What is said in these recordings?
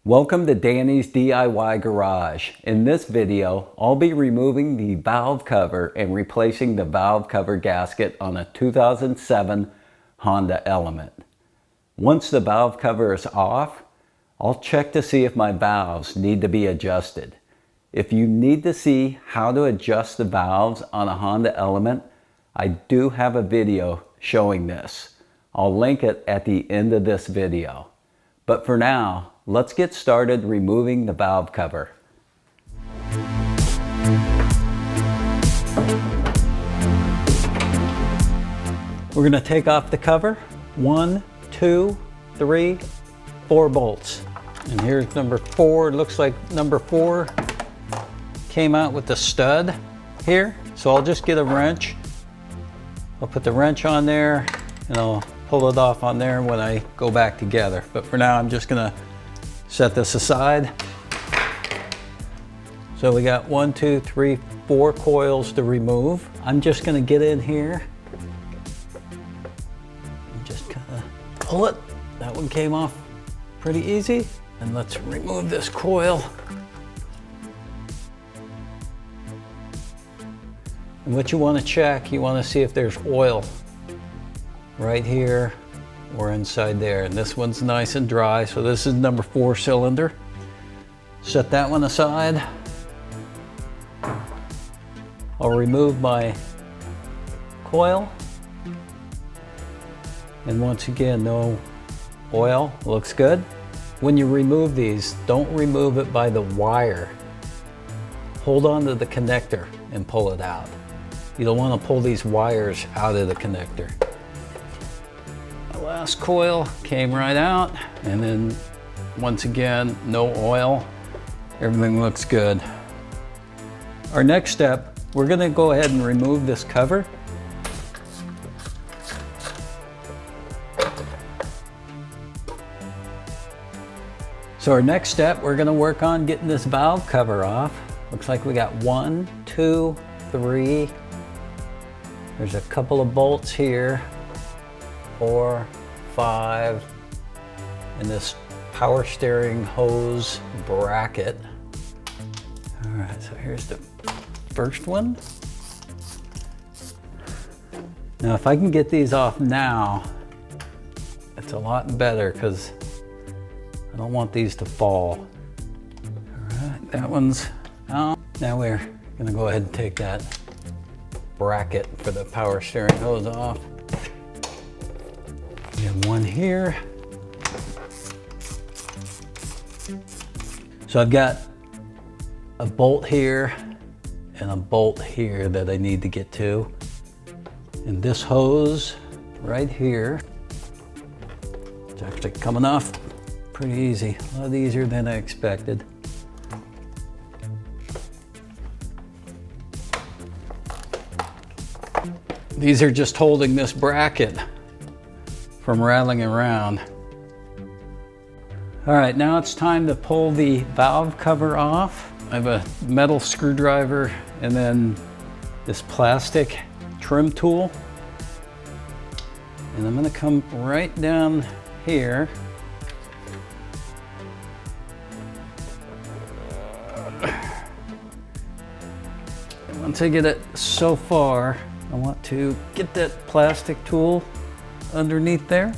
Welcome to Danny's DIY Garage. In this video, I'll be removing the valve cover and replacing the valve cover gasket on a 2007 Honda Element. Once the valve cover is off, I'll check to see if my valves need to be adjusted. If you need to see how to adjust the valves on a Honda Element, I do have a video showing this. I'll link it at the end of this video. But for now, let's get started removing the valve cover. We're going to take off the cover. 1, 2, 3, 4 bolts. And here's number 4. It looks like number 4 came out with the stud here. So I'll just get a wrench. I'll put the wrench on there and I'll pull it off on there when I go back together. But for now, I'm just going to set this aside. So we got 1, 2, 3, 4 coils to remove. I'm just going to get in here and just kind of pull it. That one came off pretty easy. And let's remove this coil. And what you want to check, you want to see if there's oil right here or inside there. And this one's nice and dry. So this is number 4 cylinder. Set that one aside. I'll remove my coil. And once again, no oil. Looks good. When you remove these, don't remove it by the wire. Hold on to the connector and pull it out. You don't want to pull these wires out of the connector. The last coil came right out, and then once again, no oil. Everything looks good. Our next step, we're going to go ahead and remove this cover. So our next step, we're going to work on getting this valve cover off. Looks like we got 1, 2, 3. There's a couple of bolts here. 4, 5, and this power steering hose bracket. All right, so here's the first one. Now, if I can get these off now, it's a lot better because I don't want these to fall. All right, that one's out. Now we're gonna go ahead and take that bracket for the power steering hose off. We have one here. So I've got a bolt here and a bolt here that I need to get to. And this hose right here, it's actually coming off pretty easy, a lot easier than I expected. These are just holding this bracket from rattling around. All right, now it's time to pull the valve cover off. I have a metal screwdriver and then this plastic trim tool. And I'm gonna come right down here. And once I get it so far, I want to get that plastic tool underneath there.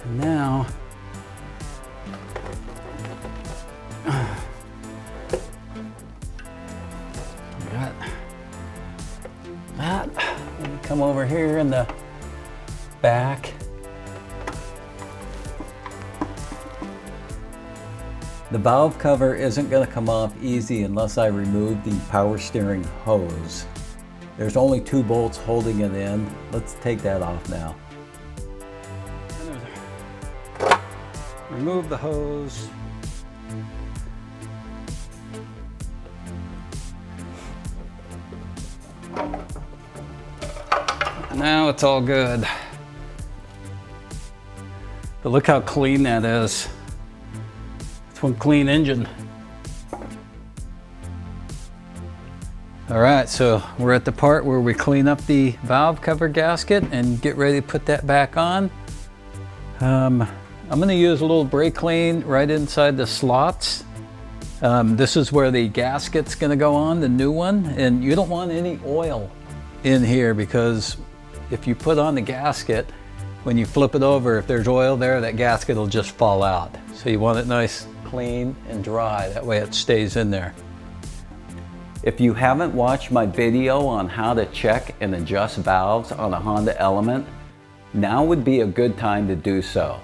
And now, got that. Let me come over here in the back. The valve cover isn't going to come off easy unless I remove the power steering hose. There's only 2 bolts holding it in. Let's take that off now. Remove the hose. Now it's all good. But look how clean that is. It's one clean engine. All right, so we're at the part where we clean up the valve cover gasket and get ready to put that back on. I'm going to use a little brake clean right inside the slots. This is where the gasket's going to go on, the new one, and you don't want any oil in here because if you put on the gasket, when you flip it over, if there's oil there, that gasket will just fall out. So you want it nice, clean, and dry. That way it stays in there. If you haven't watched my video on how to check and adjust valves on a Honda Element, now would be a good time to do so.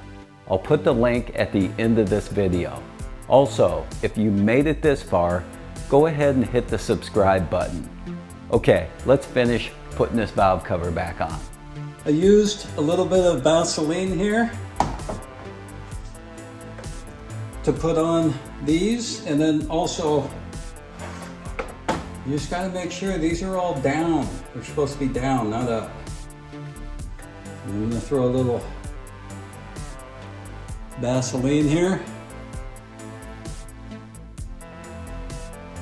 I'll put the link at the end of this video. Also, if you made it this far, go ahead and hit the subscribe button. Okay, let's finish putting this valve cover back on. I used a little bit of Vaseline here to put on these, and then also you just got to make sure these are all down. They're supposed to be down, not up. And I'm going to throw a little Vaseline here.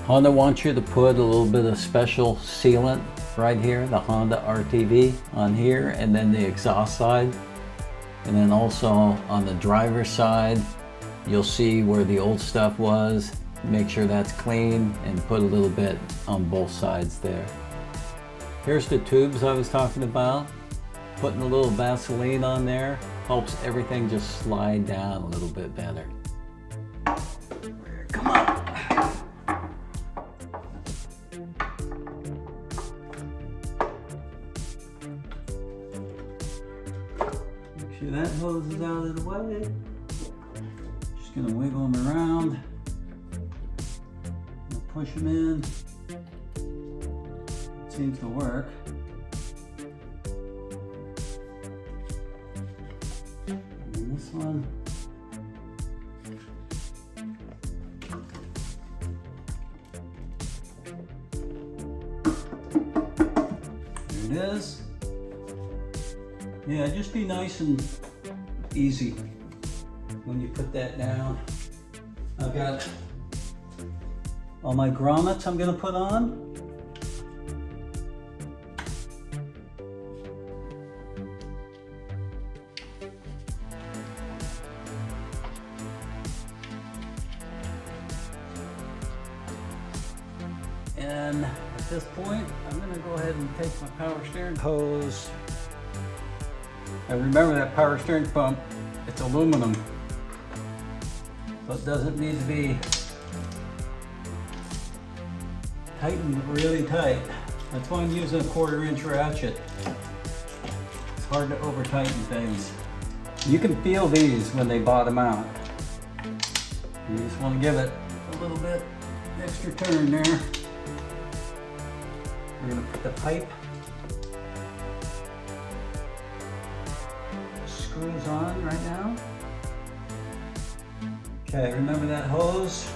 Honda wants you to put a little bit of special sealant right here, the Honda RTV on here, and then the exhaust side. And then also on the driver's side, you'll see where the old stuff was. Make sure that's clean and put a little bit on both sides there. Here's the tubes I was talking about. Putting a little Vaseline on there helps everything just slide down a little bit better. Come on. Make sure that hose is out of the way. Just gonna wiggle them around. Push them in. It seems to work. And this one. There it is. Yeah, just be nice and easy when you put that down. I've got all my grommets I'm going to put on. And at this point, I'm going to go ahead and take my power steering hose. And remember that power steering pump, it's aluminum, so it doesn't need to be tightened really tight. That's why I'm using a 1/4-inch ratchet. It's hard to over tighten things. You can feel these when they bottom out. You just want to give it a little bit extra turn there. We're going to put the pipe screws on right now. Okay, remember that hose?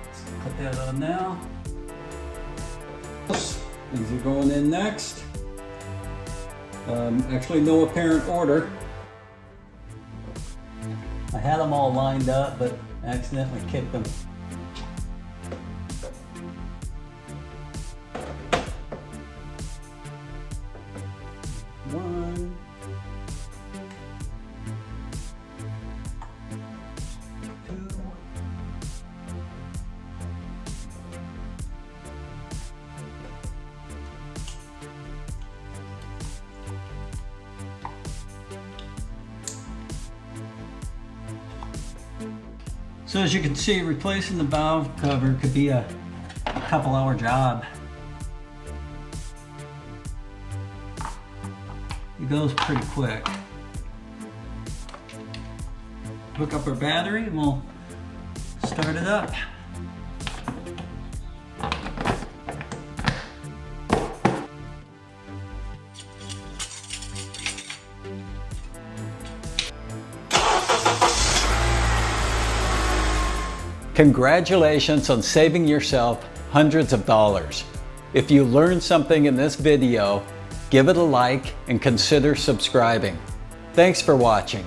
Let's put that on now. These are going in next. Actually, no apparent order. I had them all lined up, but accidentally kicked them. One. Two. So as you can see, replacing the valve cover could be a couple-hour job. It goes pretty quick. Hook up our battery and we'll start it up. Congratulations on saving yourself hundreds of dollars. If you learned something in this video, give it a like and consider subscribing. Thanks for watching.